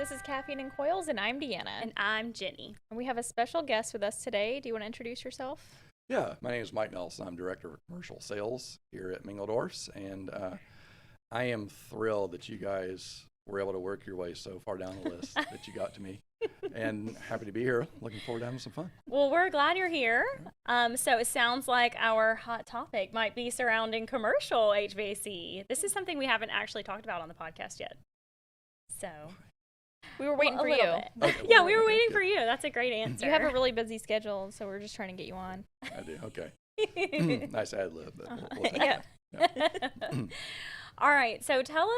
This is Caffeine and Coils, and I'm Deanna. And I'm Jenny. And we have a special guest with us today. Do you want to introduce yourself? Yeah, my name is Mike Nelson. I'm Director of Commercial Sales here at Mingledorf's, and I am thrilled that you guys were able to work your way so far down the list that you got to me, and happy to be here. Looking forward to having some fun. Well, we're glad you're here. So it sounds like our hot topic might be surrounding commercial HVAC. This is something we haven't actually talked about on the podcast yet. So We were waiting for you. Okay, Yeah, well, we were okay, waiting good. for you. That's a great answer. You have a really busy schedule, so we're just trying to get you on. I do. Okay. Nice ad lib, but we'll take Yeah. that. All right. So tell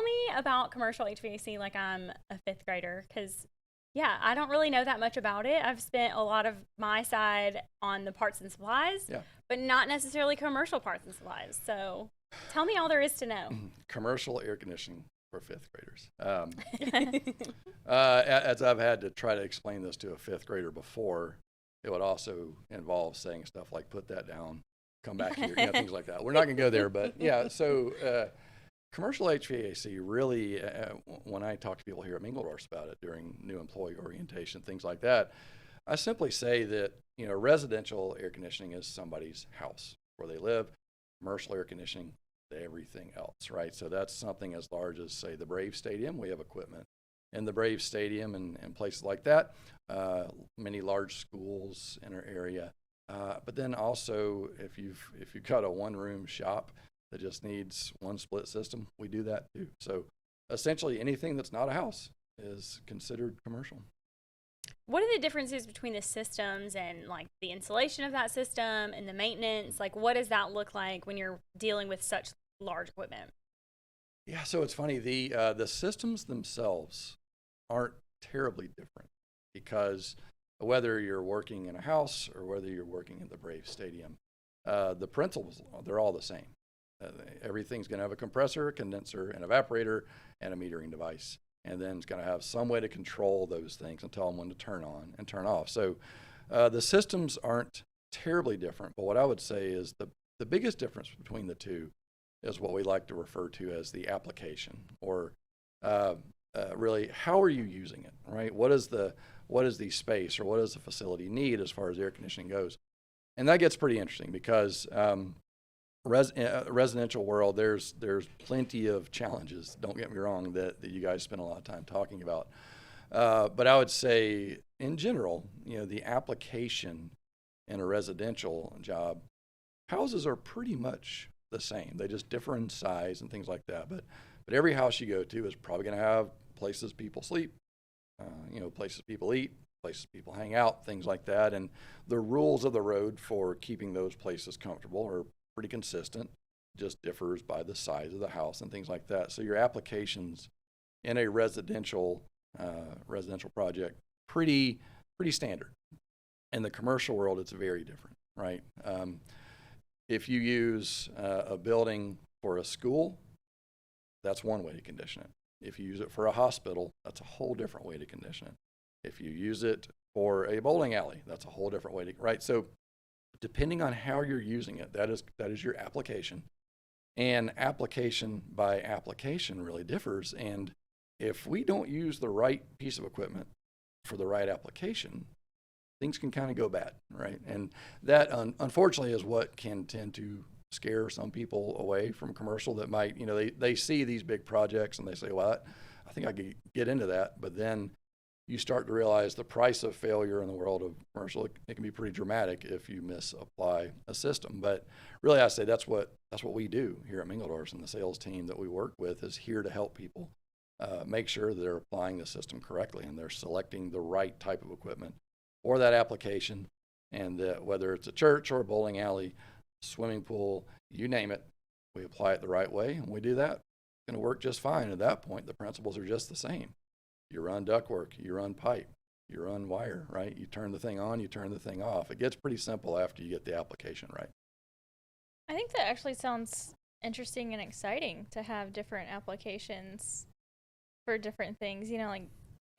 me about commercial HVAC like I'm a fifth grader, because yeah, I don't really know that much about it. I've spent a lot of my side on the parts and supplies, Yeah. but not necessarily commercial parts and supplies. So tell me all there is to know. Commercial air conditioning for fifth graders. As I've had to try to explain this to a fifth grader before, it would also involve saying stuff like, put that down, come back here, things like that. We're not going to go there, but yeah, so commercial HVAC really, when I talk to people here at Mingledorf's about it during new employee orientation, things like that, I simply say that, residential air conditioning is somebody's house where they live. Commercial air conditioning, everything else, right? So that's something as large as, say, the Brave Stadium. We have equipment in the Brave Stadium and places like that. Many large schools in our area. But then also, if you've got a one-room shop that just needs one split system, we do that too. So essentially, anything that's not a house is considered commercial. What are the differences between the systems and like the installation of that system and the maintenance? Like, what does that look like when you're dealing with such large equipment? Yeah, so it's funny. The systems themselves aren't terribly different because whether you're working in a house or whether you're working in the Brave Stadium, the principles, they're all the same. Everything's going to have a compressor, a condenser, an evaporator, and a metering device. And then it's going to have some way to control those things and tell them when to turn on and turn off. So the systems aren't terribly different, but what I would say is the biggest difference between the two is what we like to refer to as the application, or really, how are you using it, right? What is the space or what does the facility need as far as air conditioning goes? And that gets pretty interesting because residential world, there's plenty of challenges, don't get me wrong, that you guys spend a lot of time talking about. But I would say, in general, the application in a residential job, houses are pretty much the same. They just differ in size and things like that. But every house you go to is probably going to have places people sleep, places people eat, places people hang out, things like that. And the rules of the road for keeping those places comfortable are pretty consistent, just differs by the size of the house and things like that. So your applications in a residential project, pretty standard. In the commercial world, it's very different, right? If you use a building for a school, that's one way to condition it. If you use it for a hospital, that's a whole different way to condition it. If you use it for a bowling alley, that's a whole different way to, right? So depending on how you're using it, that is your application. And application by application really differs. And if we don't use the right piece of equipment for the right application, things can kind of go bad, right? And that, unfortunately, is what can tend to scare some people away from commercial that might, they see these big projects and they say, well, I think I could get into that. But then you start to realize the price of failure in the world of commercial, it can be pretty dramatic if you misapply a system. But really, I say that's what we do here at Mingledorf's, and the sales team that we work with is here to help people make sure that they're applying the system correctly and they're selecting the right type of equipment for that application. And whether it's a church or a bowling alley, swimming pool, you name it, we apply it the right way, and we do that. It's going to work just fine. At that point, the principles are just the same. You run ductwork, you run pipe, you run wire, right? You turn the thing on, you turn the thing off. It gets pretty simple after you get the application right. I think that actually sounds interesting and exciting to have different applications for different things, like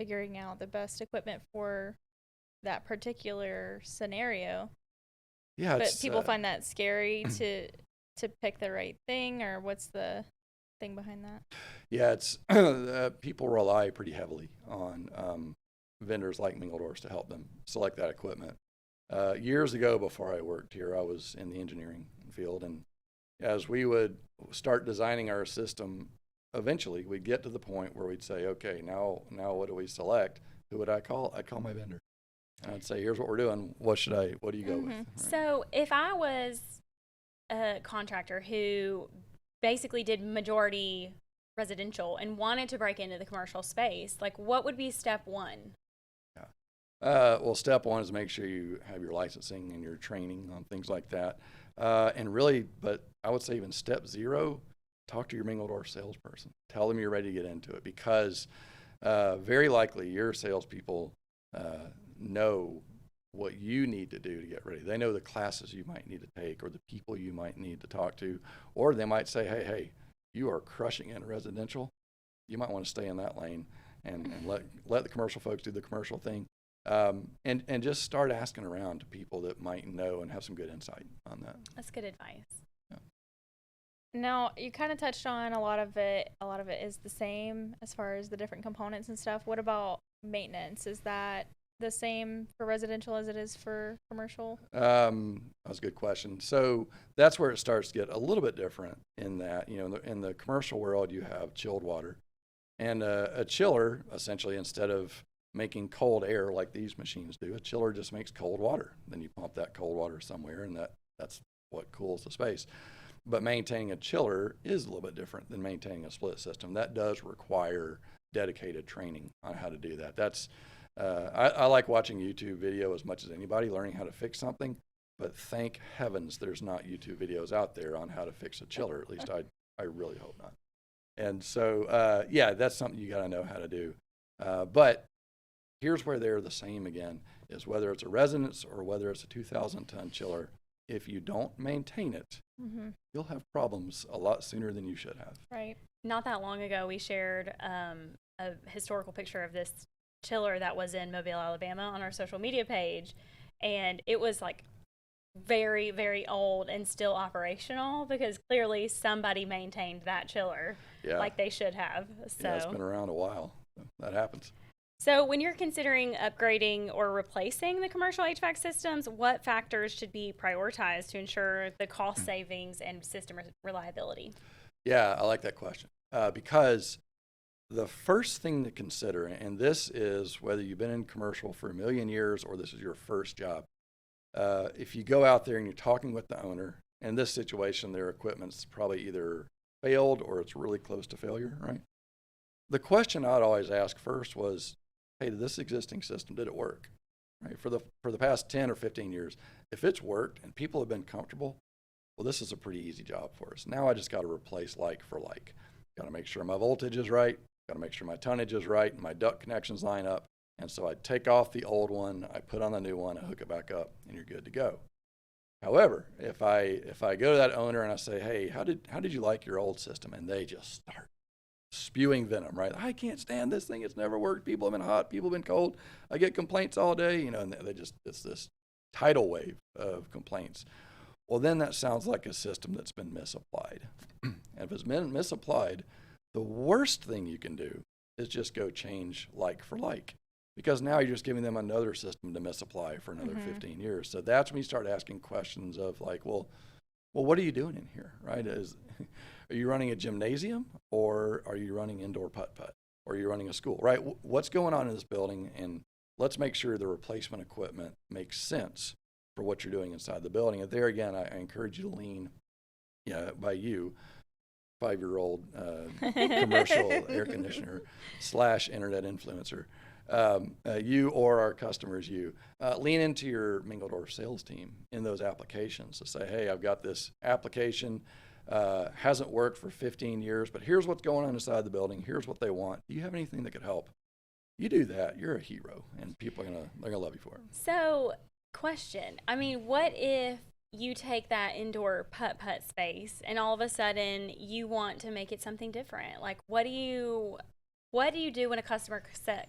figuring out the best equipment for that particular scenario. Yeah, but people find that scary to pick the right thing, or what's the thing behind that? Yeah, it's people rely pretty heavily on vendors like Mingledorff's to help them select that equipment. Years ago, before I worked here, I was in the engineering field, and as we would start designing our system, eventually we'd get to the point where we'd say, okay, now what do we select? Who would I call? I'd call my vendor. And I'd say, here's what we're doing. What do you go with? Right? So if I was a contractor who basically did majority residential and wanted to break into the commercial space, like what would be step one? Well, step one is make sure you have your licensing and your training on things like that. And really, but I would say even step zero, talk to your Mingledorff salesperson. Tell them you're ready to get into it, because very likely your salespeople know what you need to do to get ready. They know the classes you might need to take or the people you might need to talk to, or they might say, hey, you are crushing in residential. You might want to stay in that lane and let the commercial folks do the commercial thing. And just start asking around to people that might know and have some good insight on that. That's good advice. Yeah. Now, you kind of touched on a lot of it. A lot of it is the same as far as the different components and stuff. What about maintenance? Is that the same for residential as it is for commercial? That was a good question. So that's where it starts to get a little bit different in that, in the commercial world, you have chilled water. And a chiller, essentially, instead of making cold air like these machines do, a chiller just makes cold water. Then you pump that cold water somewhere, and that's what cools the space. But maintaining a chiller is a little bit different than maintaining a split system. That does require dedicated training on how to do that. That's I like watching YouTube video as much as anybody, learning how to fix something, but thank heavens there's not YouTube videos out there on how to fix a chiller. At least I really hope not. And so, that's something you got to know how to do. But here's where they're the same again, is whether it's a residence or whether it's a 2,000-ton chiller, if you don't maintain it, you'll have problems a lot sooner than you should have. Right. Not that long ago, we shared a historical picture of this chiller that was in Mobile, Alabama on our social media page, and it was like very, very old and still operational because clearly somebody maintained that chiller like they should have. So it's been around a while. That happens. So when you're considering upgrading or replacing the commercial HVAC systems, what factors should be prioritized to ensure the cost savings and system reliability? Yeah, I like that question because the first thing to consider, and this is whether you've been in commercial for a million years or this is your first job, if you go out there and you're talking with the owner, in this situation, their equipment's probably either failed or it's really close to failure, right? The question I'd always ask first was, hey, did this existing system, did it work? Right? For the past 10 or 15 years, if it's worked and people have been comfortable, well, this is a pretty easy job for us. Now I just got to replace like for like. Got to make sure my voltage is right, got to make sure my tonnage is right, and my duct connections line up. And so I take off the old one, I put on the new one, I hook it back up, and you're good to go. However, if I go to that owner and I say, hey, how did you like your old system? And they just start spewing venom, right? I can't stand this thing. It's never worked. People have been hot. People have been cold. I get complaints all day, and it's this tidal wave of complaints. Well, then that sounds like a system that's been misapplied. And if it's been misapplied, the worst thing you can do is just go change like for like, because now you're just giving them another system to misapply for another 15 years. So that's when you start asking questions of like, well, what are you doing in here, right? Are you running a gymnasium or are you running indoor putt-putt? Or are you running a school, right? What's going on in this building? And let's make sure the replacement equipment makes sense for what you're doing inside the building. And there again, I encourage you to lean, by you, 5-year-old commercial air conditioner / internet influencer, you or our customers, lean into your Mingledorff sales team in those applications to say, hey, I've got this application, hasn't worked for 15 years, but here's what's going on inside the building. Here's what they want. Do you have anything that could help? You do that, you're a hero, and people they're gonna love you for it. So, question. I mean, what if you take that indoor putt-putt space and all of a sudden you want to make it something different? Like, what do you do when a customer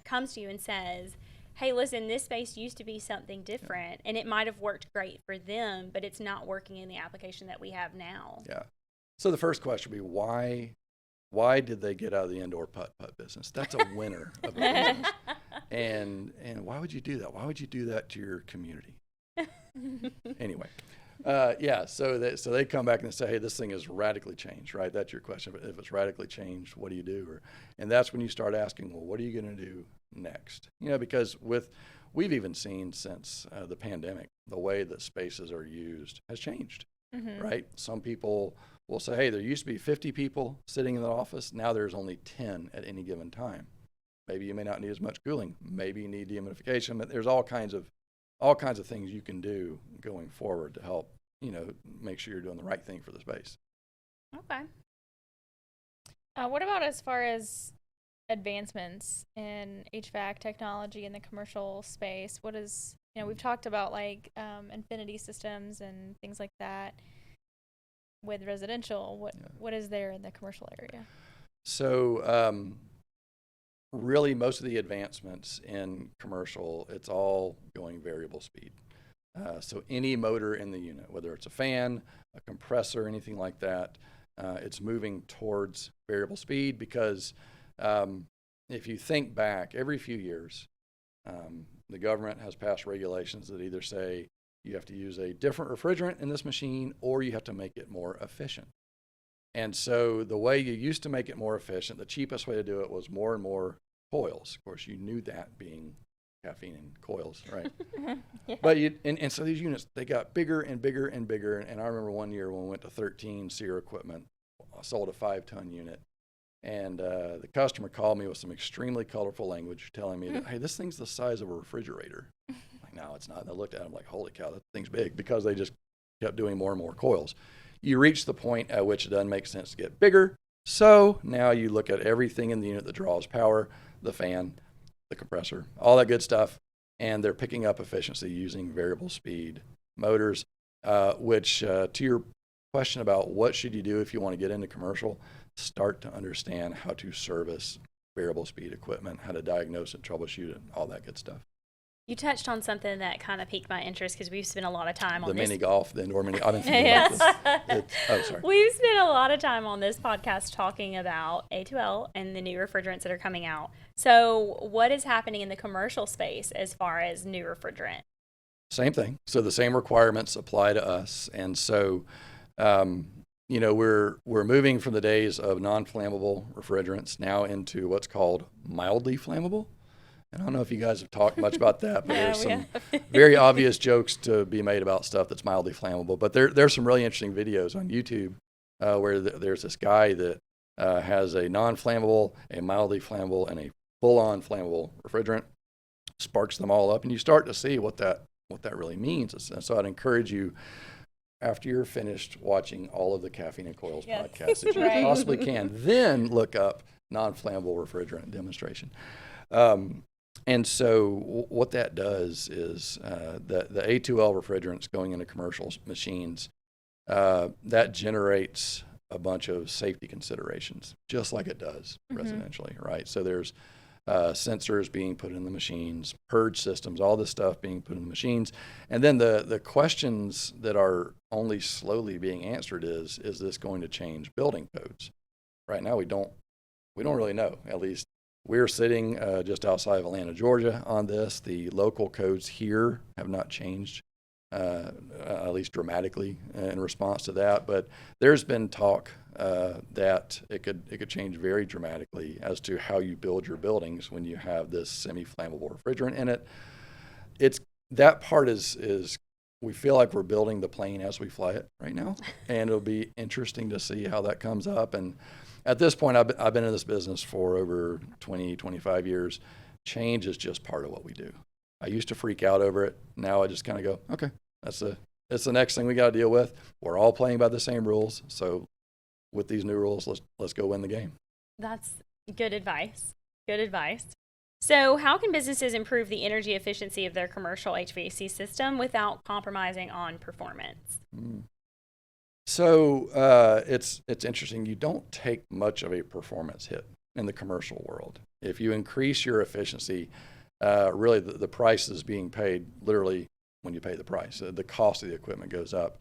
comes to you and says, hey, listen, this space used to be something different, and it might have worked great for them, but it's not working in the application that we have now? Yeah. So the first question would be, why why did they get out of the indoor putt-putt business? That's a winner of a business. And why would you do that? Why would you do that to your community? Anyway, so they come back and they say, hey, this thing is radically changed, right? That's your question. But if it's radically changed, what do you do? And that's when you start asking, well, what are you going to do next? Because we've even seen since the pandemic, the way that spaces are used has changed, right? Some people will say, hey, there used to be 50 people sitting in the office. Now there's only 10 at any given time. Maybe you may not need as much cooling. Maybe you need dehumidification. But there's all kinds of things you can do going forward to help, make sure you're doing the right thing for the space. Okay. What about as far as advancements in HVAC technology in the commercial space? What is, we've talked about like infinity systems and things like that with residential. What is there in the commercial area? So really most of the advancements in commercial, it's all going variable speed. So any motor in the unit, whether it's a fan, a compressor, anything like that, it's moving towards variable speed because if you think back, every few years, the government has passed regulations that either say you have to use a different refrigerant in this machine or you have to make it more efficient. And so the way you used to make it more efficient, the cheapest way to do it was more and more coils. Of course, you knew that being caffeine and coils, right? Yeah. But and so these units, they got bigger and bigger and bigger. And I remember one year when we went to 13 SEER equipment, I sold a 5-ton unit. And the customer called me with some extremely colorful language telling me that, hey, this thing's the size of a refrigerator. I'm like, no, it's not. And I looked at it, I'm like, holy cow, that thing's big, because they just kept doing more and more coils. You reach the point at which it doesn't make sense to get bigger. So now you look at everything in the unit that draws power, the fan, the compressor, all that good stuff, and they're picking up efficiency using variable speed motors, which to your question about what should you do if you want to get into commercial, start to understand how to service variable speed equipment, how to diagnose it, troubleshoot it, all that good stuff. You touched on something that kind of piqued my interest because we've spent a lot of time on the this. mini golf, the indoor mini. I've been thinking about this. Sorry. We've spent a lot of time on this podcast talking about A2L and the new refrigerants that are coming out. So what is happening in the commercial space as far as new refrigerant? Same thing. So the same requirements apply to us. And so, we're moving from the days of non-flammable refrigerants now into what's called mildly flammable. And I don't know if you guys have talked much about that, but there's some very obvious jokes to be made about stuff that's mildly flammable. But there's some really interesting videos on YouTube where there's this guy that has a non-flammable, a mildly flammable, and a full-on flammable refrigerant, sparks them all up, and you start to see what that really means. And so I'd encourage you, after you're finished watching all of the Caffeine and Coils podcasts that you possibly can, then look up non-flammable refrigerant demonstration. And so what that does is the A2L refrigerants going into commercial machines, that generates a bunch of safety considerations, just like it does residentially, right? So there's sensors being put in the machines, purge systems, all this stuff being put in the machines. And then the questions that are only slowly being answered is this going to change building codes? Right now we don't really know. At least we're sitting just outside of Atlanta, Georgia on this. The local codes here have not changed, at least dramatically in response to that. But there's been talk that it could change very dramatically as to how you build your buildings when you have this semi-flammable refrigerant in it. That part is we feel like we're building the plane as we fly it right now, and it'll be interesting to see how that comes up. And at this point, I've been in this business for over 20, 25 years. Change is just part of what we do. I used to freak out over it. Now I just kind of go, okay, it's the next thing we got to deal with. We're all playing by the same rules. So with these new rules, let's go win the game. That's good advice. Good advice. So how can businesses improve the energy efficiency of their commercial HVAC system without compromising on performance? So it's interesting. You don't take much of a performance hit in the commercial world. If you increase your efficiency, really the price is being paid literally when you pay the price. The cost of the equipment goes up.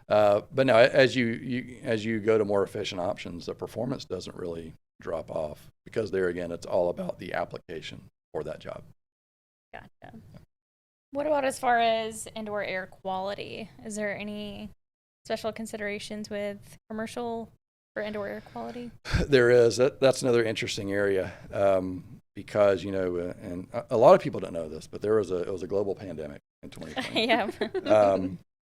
But no, as you go to more efficient options, the performance doesn't really drop off because there again, it's all about the application for that job. Gotcha. What about as far as indoor air quality? Is there any special considerations with commercial for indoor air quality? There is. That's another interesting area because and a lot of people don't know this, but it was a global pandemic in 2020. Yeah.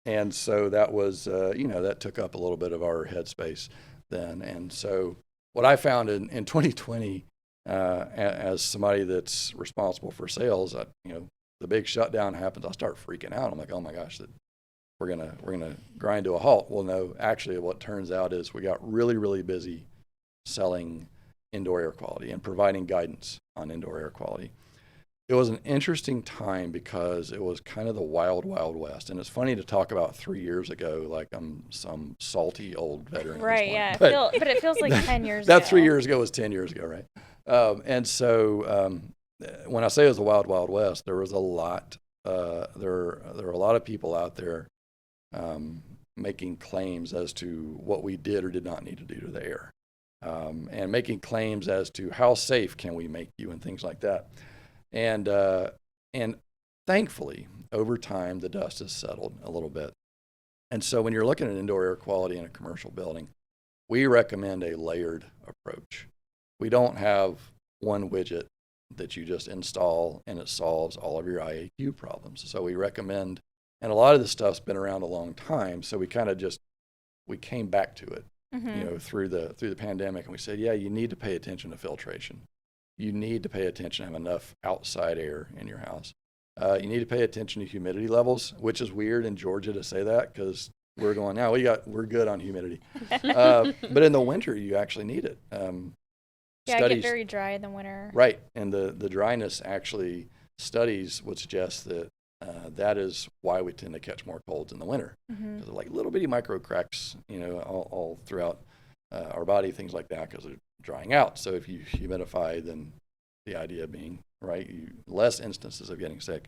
And so that was that took up a little bit of our headspace then. And so what I found in 2020 as somebody that's responsible for sales, the big shutdown happens, I start freaking out. I'm like, oh my gosh, that we're gonna grind to a halt. Well, no, actually, what turns out is we got really, really busy selling indoor air quality and providing guidance on indoor air quality. It was an interesting time because it was kind of the wild, wild west. And it's funny to talk about 3 years ago, like I'm some salty old veteran. Right, yeah. But it feels like 10 years that ago. 3 years ago was 10 years ago, right? And so when I say it was the wild, wild west, there was a lot, there were a lot of people out there making claims as to what we did or did not need to do to the air, and making claims as to how safe can we make you and things like that. And thankfully, over time, the dust has settled a little bit. And so when you're looking at indoor air quality in a commercial building, we recommend a layered approach. We don't have one widget that you just install and it solves all of your IAQ problems. So we recommend, and a lot of this stuff's been around a long time, so we kind of we came back to it, through the pandemic, and we said, yeah, you need to pay attention to filtration. You need to pay attention to have enough outside air in your house. You need to pay attention to humidity levels, which is weird in Georgia to say that because we're going, now we're good on humidity. But in the winter, you actually need it. Yeah, I get very dry in the winter. Right, and the dryness actually, studies would suggest that that is why we tend to catch more colds in the winter. Because they're like little bitty micro cracks, all throughout our body, things like that, because they're drying out. So if you humidify, then the idea being, right, less instances of getting sick.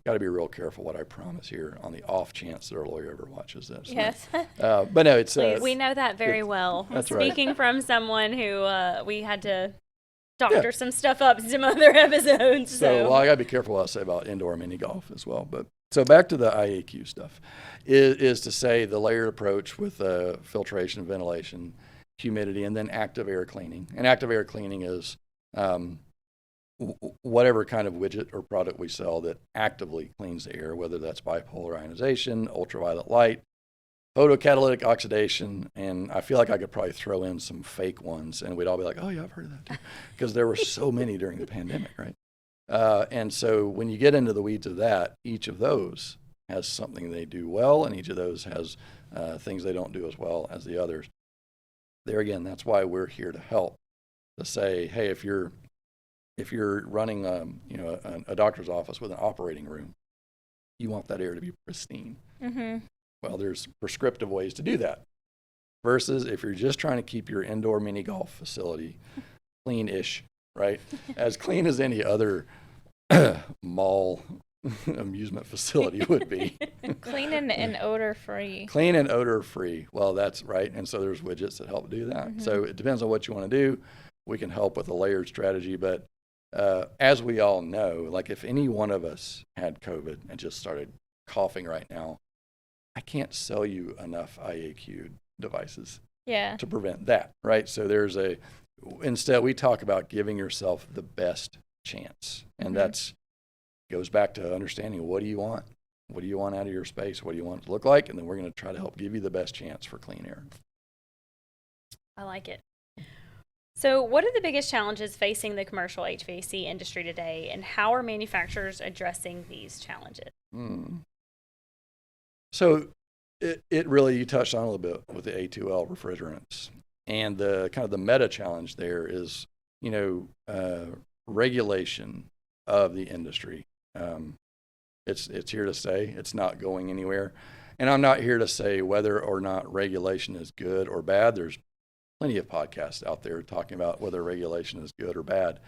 Got to be real careful what I promise here on the off chance that our lawyer ever watches this. Yes. Right? But no, it's... we know that very well. That's Speaking right. from someone who we had to doctor some stuff up in some other episodes. So well, I got to be careful what I say about indoor mini golf as well. But so back to the IAQ stuff is to say the layered approach with filtration, ventilation, humidity, and then active air cleaning. And active air cleaning is whatever kind of widget or product we sell that actively cleans the air, whether that's bipolar ionization, ultraviolet light, photocatalytic oxidation, and I feel like I could probably throw in some fake ones, and we'd all be like, oh, yeah, I've heard of that too, because there were so many during the pandemic, right? And so when you get into the weeds of that, each of those has something they do well, and each of those has things they don't do as well as the others. There again, that's why we're here to help, to say, hey, if you're running a doctor's office with an operating room, you want that air to be pristine. Well, there's prescriptive ways to do that. Versus if you're just trying to keep your indoor mini golf facility clean-ish, right? As clean as any other mall amusement facility would be. Clean and odor-free. Clean and odor-free. Well, that's right. And so there's widgets that help do that. So it depends on what you want to do. We can help with a layered strategy, but as we all know, like if any one of us had COVID and just started coughing right now, I can't sell you enough IAQ devices to prevent that, right? So instead we talk about giving yourself the best chance. And that's goes back to understanding, what do you want? What do you want out of your space? What do you want it to look like? And then we're going to try to help give you the best chance for clean air. I like it. So what are the biggest challenges facing the commercial HVAC industry today, and how are manufacturers addressing these challenges? So it really, you touched on a little bit with the A2L refrigerants, and the kind of the meta challenge there is, regulation of the industry. It's here to stay. It's not going anywhere. And I'm not here to say whether or not regulation is good or bad. There's plenty of podcasts out there talking about whether regulation is good or bad.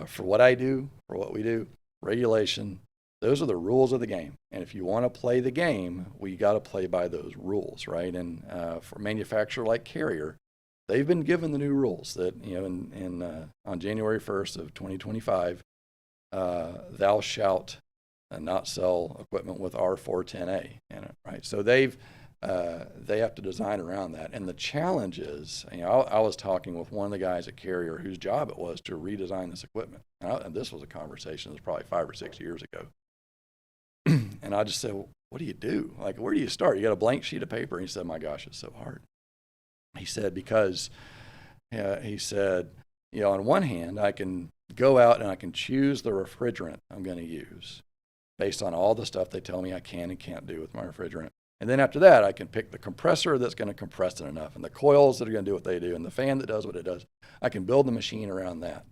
For what I do, for what we do, regulation those are the rules of the game. And if you want to play the game, we got to play by those rules, right? And for a manufacturer like Carrier, they've been given the new rules that, on January 1st of 2025, thou shalt not sell equipment with R410A in it, right? So they have to design around that. And the challenge is, I was talking with one of the guys at Carrier whose job it was to redesign this equipment. And this was a conversation that was probably 5 or 6 years ago. And I just said, well, what do you do? Like, where do you start? You got a blank sheet of paper. And he said, my gosh, it's so hard. He said, because on one hand, I can go out and I can choose the refrigerant I'm going to use based on all the stuff they tell me I can and can't do with my refrigerant. And then after that, I can pick the compressor that's going to compress it enough, and the coils that are going to do what they do, and the fan that does what it does. I can build the machine around that.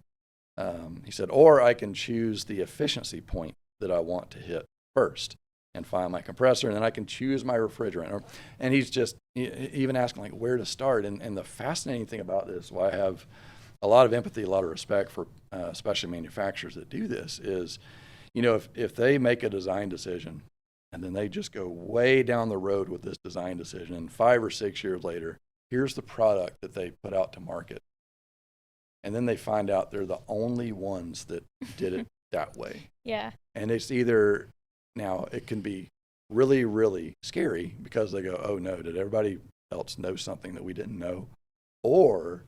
He said, or I can choose the efficiency point that I want to hit first and find my compressor, and then I can choose my refrigerant. And he's just even asking, like, where to start. And the fascinating thing about this, why I have a lot of empathy, a lot of respect for especially manufacturers that do this, is, if they make a design decision and then they just go way down the road with this design decision, and 5 or 6 years later, here's the product that they put out to market. And then they find out they're the only ones that did it that way. Yeah. And it's either, now it can be really, really scary because they go, oh no, did everybody else know something that we didn't know? Or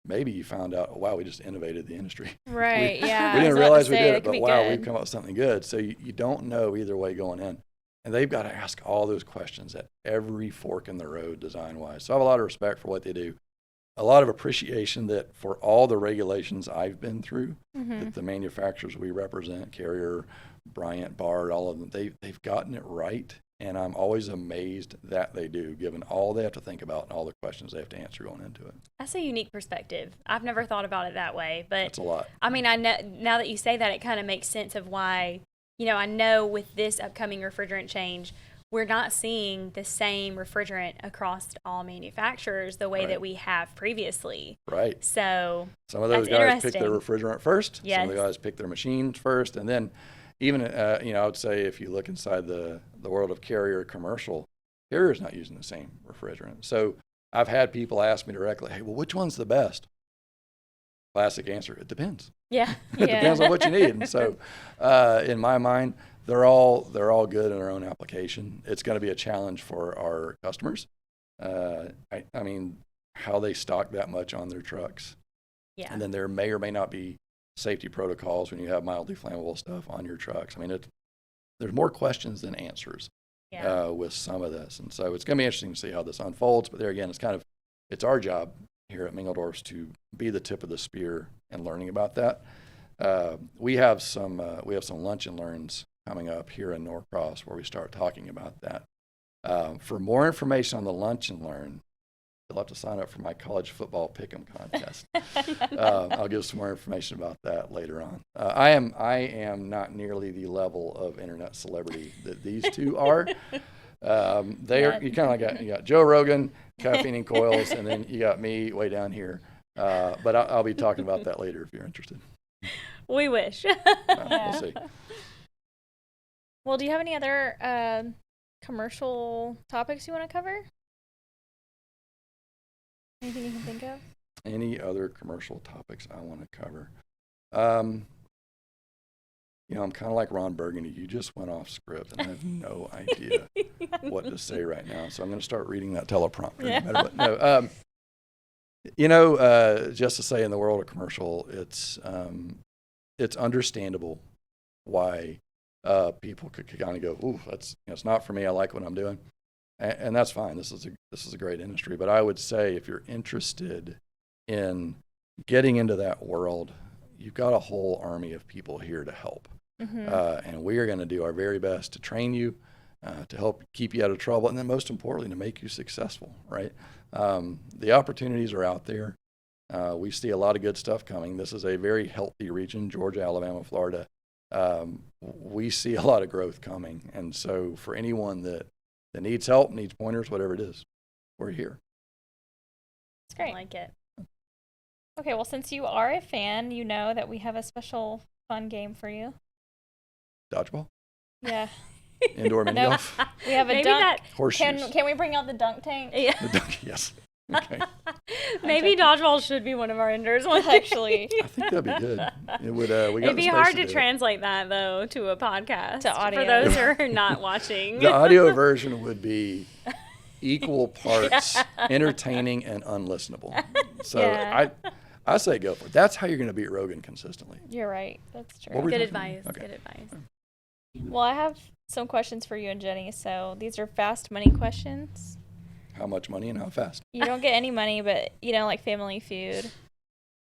maybe you found out, oh, wow, we just innovated the industry. Right, we yeah. didn't realize we did it, could but be wow, good. we've come up with something good. So you don't know either way going in. And they've got to ask all those questions at every fork in the road design-wise. So I have a lot of respect for what they do. A lot of appreciation that for all the regulations I've been through, that the manufacturers we represent, Carrier, Bryant, Bard, all of them, they've gotten it right. And I'm always amazed that they do, given all they have to think about and all the questions they have to answer going into it. That's a unique perspective. I've never thought about it that way, but That's a lot. I mean, I know now that you say that, it kind of makes sense of why, I know with this upcoming refrigerant change, we're not seeing the same refrigerant across all manufacturers the way Right. that we have previously. Right. So Some of those that's guys pick their interesting. refrigerant first. Yes. Some of the guys pick their machines first. And then even, I would say if you look inside the world of Carrier commercial, Carrier's not using the same refrigerant. So I've had people ask me directly, hey, well, which one's the best? Classic answer, it depends. Yeah. It depends on what you need. And so in my mind, they're all good in their own application. It's going to be a challenge for our customers. I mean, how they stock that much on their trucks. Yeah. And then there may or may not be safety protocols when you have mildly flammable stuff on your trucks. I mean, there's more questions than answers with some of this. And so it's going to be interesting to see how this unfolds. But there again, it's our job here at Mingledorff's to be the tip of the spear and learning about that. We have some lunch and learns coming up here in Norcross where we start talking about that. For more information on the lunch and learn, you'll have to sign up for my college football pick'em contest. I'll give some more information about that later on. I am not nearly the level of internet celebrity that these two are. You kind of you got Joe Rogan, Caffeine and Coils, and then you got me way down here. But I'll be talking about that later if you're interested. We wish. We'll see. Well, do you have any other commercial topics you want to cover? Anything you can think of? Any other commercial topics I want to cover? I'm kind of like Ron Burgundy. You just went off script, and I have no idea what to say right now. So I'm going to start reading that teleprompter. Yeah. No, just to say, in the world of commercial, it's understandable why people could kind of go, "Ooh, it's not for me. I like what I'm doing," and that's fine. This is a great industry. But I would say if you're interested in getting into that world, you've got a whole army of people here to help. And we are going to do our very best to train you, to help keep you out of trouble, and then most importantly, to make you successful, right? The opportunities are out there. We see a lot of good stuff coming. This is a very healthy region, Georgia, Alabama, Florida. We see a lot of growth coming. And so for anyone that needs help, needs pointers, whatever it is, we're here. That's great. I like it. Okay, well, since you are a fan, you know that we have a special fun game for you. Dodgeball? Yeah. Indoor mini No. golf. We have a Maybe dunk. that- Horseshoes. Can we bring out the dunk tank? Yeah. The dunk, yes. Okay. Maybe dodgeball should be one of our indoors. Actually. I think that'd be good. It would. We got It'd the be space hard do to it. translate that though to a podcast To audio. for those who are not watching. The audio version would be equal parts entertaining and unlistenable. So Yeah. I say go for it. That's how you're going to beat Rogan consistently. You're right. That's true. What were you Good talking advice. about? Okay. Good advice. Well, I have some questions for you and Jenny. So these are fast money questions. How much money and how fast? You don't get any money, but like Family Feud.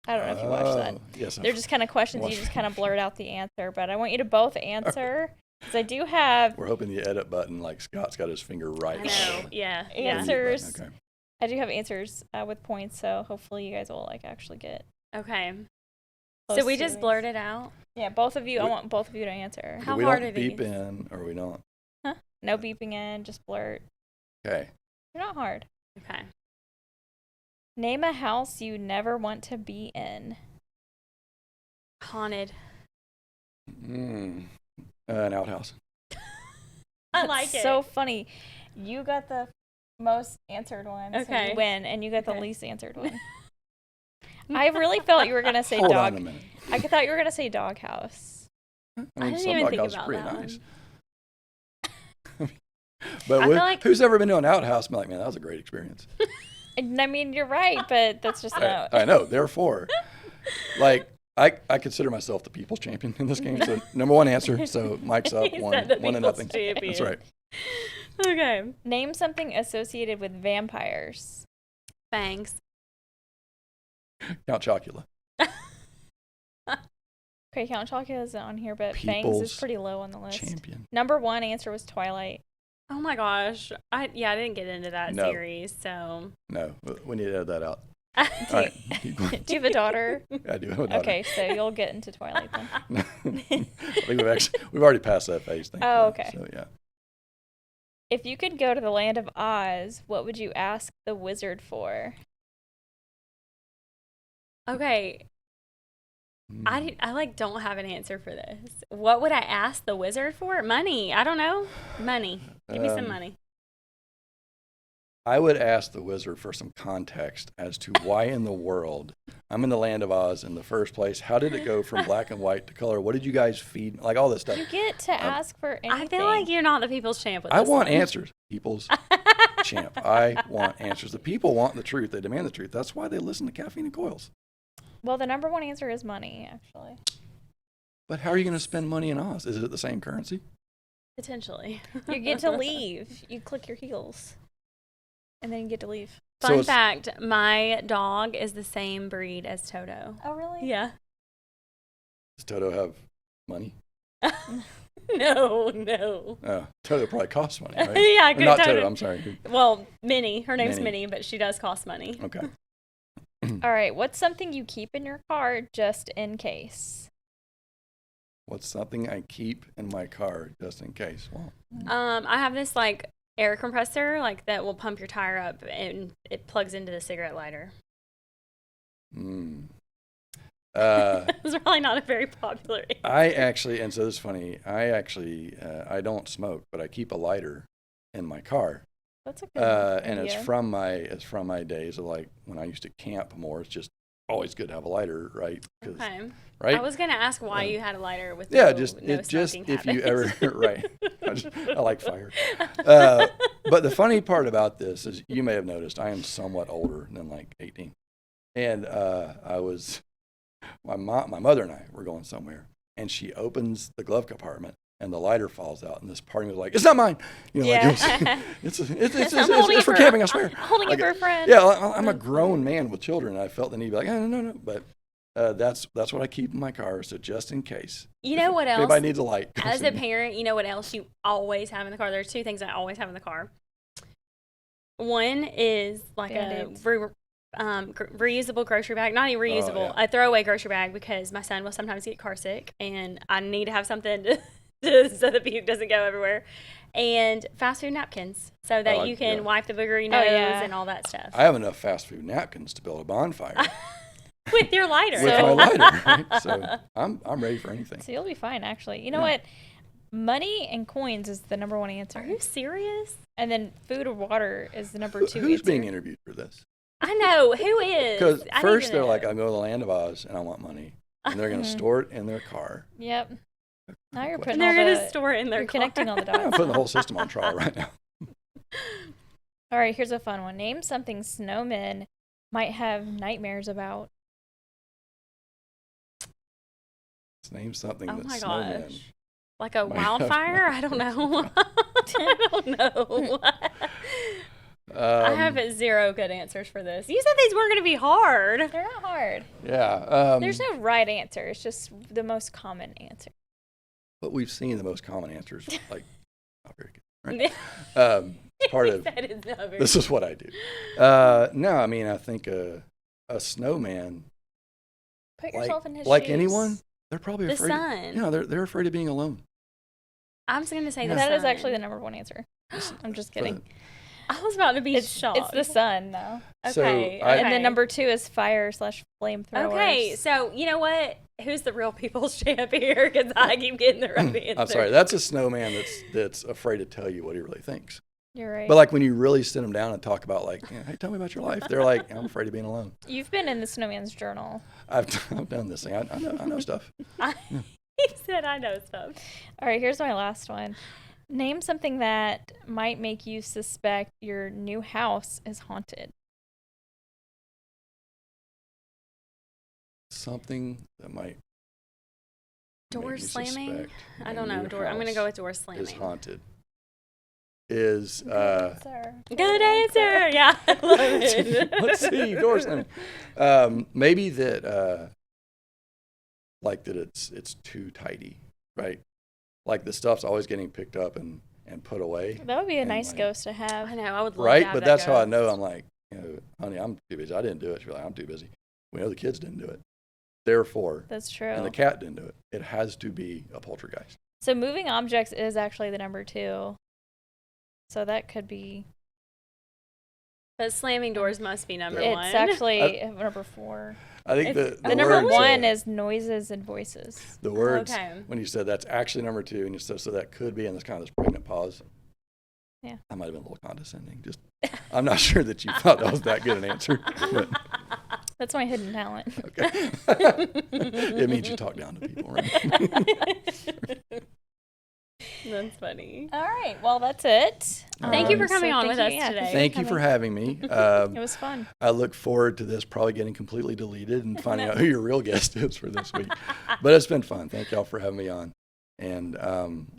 I don't know if you watch that. Yes. They're just kind of questions you watched just kind of blurt out the answer, but I want you to both answer because I do have We're hoping the edit button, like Scott's got his finger right. I know. Yeah. Yeah. Answers. Okay. I do have answers with points, so hopefully you guys will actually get. Okay. close So we to just these. blurted out. Yeah, both of you. I We- want both of you to answer. How we hard don't are beep these? in, or we don't. No beeping in, just blurt. Okay. You're not hard. Okay. Name a house you never want to be in. Haunted. An outhouse. I like it. So funny. You got the most answered one. So Okay. you win, and you got the Okay. least answered one. I really felt you were gonna say Hold dog. on a minute. I thought you were gonna say doghouse. I I mean, didn't some even dog think houses are about pretty that nice. I But feel like- who's ever been to an outhouse and be like, man, that was a great experience? And, I mean, you're right, but that's just not. I know. Therefore, like, I consider myself the people's champion in this game. So number one answer. So Mike's up He one said the to people's nothing. champion. That's right. Okay. Name something associated with vampires. Fangs. Count Chocula. Okay, Count Chocula isn't on here, but Fangs People's is pretty low on the list. Champion. Number one answer was Twilight. Oh my gosh. I didn't get into that No. series, so. No, we need to edit that out. Do, All right. you, do you have a daughter? I do have a daughter. Okay, so you'll get into Twilight then. I think we've already passed that phase. Thankfully. Oh, okay. So yeah. If you could go to the land of Oz, what would you ask the wizard for? Okay. I don't have an answer for this. What would I ask the wizard for? Money. I don't know. Money. Give me some money. I would ask the wizard for some context as to why in the world I'm in the land of Oz in the first place. How did it go from black and white to color? What did you guys feed? Like all this stuff. You get to ask for anything. I feel like you're not the people's champ with I this want one. answers, people's champ. I want answers. The people want the truth. They demand the truth. That's why they listen to Caffeine and Coils. Well, the number one answer is money, actually. But how are you going to spend money in Oz? Is it the same currency? Potentially. You get to leave. You click your heels. And then you get to leave. So Fun it's- fact, my dog is the same breed as Toto. Oh, really? Yeah. Does Toto have money? No. Toto probably costs money, right? Yeah, Or good. not Toto. Toto, I'm sorry. Well, Minnie. Her name's Minnie. Minnie, but she does cost money. Okay. All right. What's something you keep in your car just in case? What's something I keep in my car just in case? Well, I have this like air compressor that will pump your tire up and it plugs into the cigarette lighter. It's probably not a very popular answer. I actually, and so this is funny, I don't smoke, but I keep a lighter in my car. That's a good And idea. it's from my days of like when I used to camp more. It's just always good to have a lighter, right? 'Cause- Okay. Right? I was gonna ask why you had a lighter with Yeah, no, just no it just smoking if you habits. ever right. I like fire. But the funny part about this is you may have noticed I am somewhat older than like 18, and my mother and I were going somewhere, and she opens the glove compartment. And the lighter falls out, and this party was like, "It's not mine." You know, Yeah. like it's I'm holding it for camping. I swear. I'm holding Like, it for a friend. Yeah, I'm a grown man with children. And I felt the need to be like, no. But that's what I keep in my car, so just in case. You know what If else? anybody needs a light. As a parent, you know what else you always have in the car? There are two things I always have in the car. One is like Band-Aids. reusable grocery bag. Not even reusable, yeah. a throwaway grocery bag because my son will sometimes get car sick and I need to have something so the puke doesn't go everywhere. And fast food napkins so that you can wipe the boogery nose yeah. and all that stuff. I have enough fast food napkins to build a bonfire With your lighter. with my lighter. Right? So I'm ready for anything. So you'll be fine, actually. You know what? money and coins is the number one answer. Are you serious? And then food or water is the number two Who's answer. being interviewed for this? I know. Who is? Because I need first to they're know. like, I'm going to the land of Oz and I want money. And they're going to store it in their car. Yep. Now you're And putting And they're all going to the, store it in their you're connecting all the I'm dots. putting the whole system on trial right now. All right, here's a fun one. Name something snowmen might have nightmares about. Let's name something Oh that my snowmen. gosh. Like a might have wildfire? I don't know. I don't know. I have zero good answers for this. You said these weren't going to be hard. They're not hard. Yeah. There's no right answer. It's just the most common answer. But we've seen the most common answers, like, not very good, right? Part of That is not very this is what I do. No, I mean, I think a snowman, Put yourself in his like shoes. anyone, they're probably The afraid. sun. Yeah, they're afraid of being alone. I'm just going to say Yeah. the That sun. is actually the number one answer. I'm just kidding. I was about to be shocked. It's the sun, though. So Okay. And then number two is fire/flamethrowers. Okay, so you know what? Who's the real people's champ here? Because I keep getting the right answer. I'm sorry, that's a snowman that's afraid to tell you what he really thinks. You're right. But like when you really sit them down and talk about like, hey, tell me about your life, they're like, I'm afraid of being alone. You've been in the snowman's journal. I've done this thing. I know stuff. He said I know stuff. All right, here's my last one. Name something that might make you suspect your new house is haunted. Something that might Door make you slamming? suspect I your don't know. new Door. I'm going to house go with door is slamming. haunted. Is Answer. Good answer. Yeah, I love it. let's see, door slamming. Maybe that like that it's too tidy, right? Like the stuff's always getting picked up and put away. That would be a And, nice like, ghost to have. I know. I would love Right? to have But that that's how I ghost. know. I'm like, honey, I'm too busy. I didn't do it. She's like, I'm too busy. We know the kids didn't do it. Therefore, That's true. and the cat didn't do it. It has to be a poltergeist. So moving objects is actually the number two. So that could be. But slamming doors must be number It's one. actually number four. I think It's- the The number words, one is noises and voices. the words Okay. when you said that's actually number two, and you said so that could be in this kind of this pregnant pause. Yeah. I might have been a little condescending. Just I'm not sure that you thought that was that good an answer. But That's my hidden talent. okay. It means you talk down to people, right? That's funny. All right. Well, that's it. Thank you for So coming on with thank us you- yeah, today. Thank you for coming. having me. It was fun. I look forward to this probably getting completely deleted and finding out who your real guest is for this week. But it's been fun. Thank y'all for having me on. And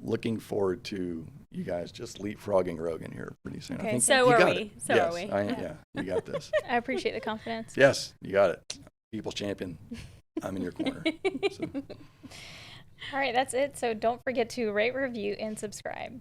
looking forward to you guys just leapfrogging Rogan here pretty soon. Okay, I think so you are got we. it. So yes, are we. Yeah, you got this. I appreciate the confidence. Yes, you got it. People's champion. I'm in your corner. So. All right, that's it. So don't forget to rate, review, and subscribe.